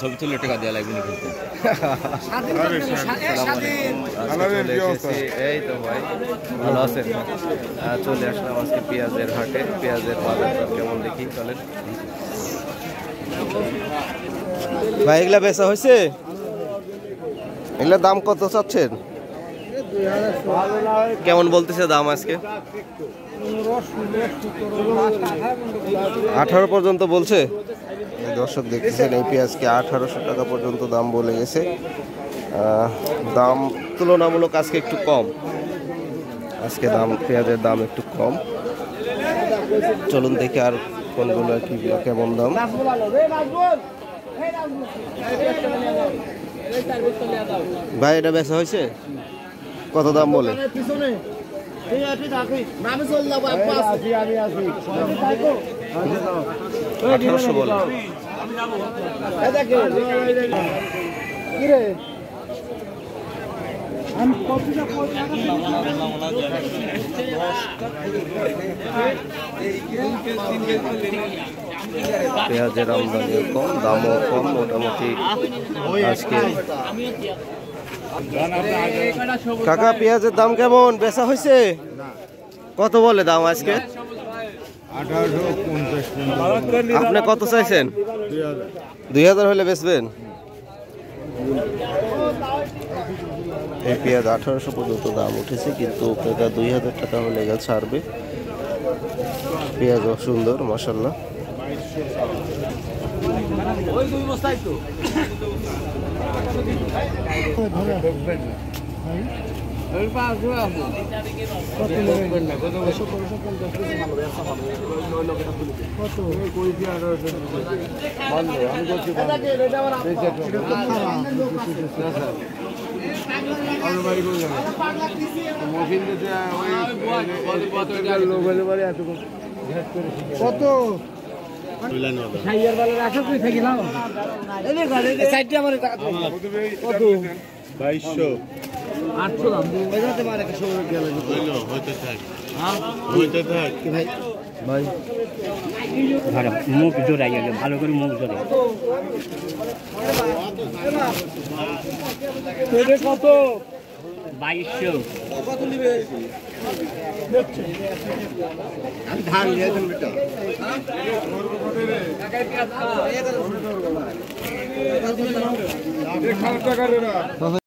ছবি তুলে টাকা দেওয়া লাগবে না কিন্তু। এই তো ভাই ভালো আছেন? চলে আসলাম আজকে পেঁয়াজের হাটে। পেঁয়াজের বাজার কেমন দেখি চলেন ভাই। এগুলা বেচা হয়েছে? এগুলোর দাম কত চাচ্ছেন? কেমন বলতেছে দাম আজকে? 18 পর্যন্ত বলছে। দর্শক দেখতেছেন এই পেঁয়াজকে 1800 টাকা পর্যন্ত দাম বলে গেছে। দাম তুলনামূলক আজকে একটু কম। আজকে দাম পেঁয়াজের দাম একটু কম। চলুন দেখি আর কোনগুলো কি কেমন দাম। ভাই এটা বেচা হয়েছে? কত দাম বলে? 1800 বলে। পেঁয়াজের আমদানি কম, দামও কম মোটামুটি আজকে। কাকা পেঁয়াজের দাম কেমন? বেচা হয়েছে? কত বলে দাম আজকে? 1850। আপনি কত চাইছেন? 2000 হলে বেচবেন? এই পেঁয়াজ 1800 পর্যন্ত দাম উঠেছে, কিন্তু টাকা 2000 টাকা হলে গেছে ছাড়বে। পেঁয়াজও সুন্দর মাশাআল্লাহ। কত 2200 মুখ জোড়াই গেল, ভালো করে মুখ জোড়াই। কত? 2200। কত নিবে? আমি ধান দিয়েছেন বেটা।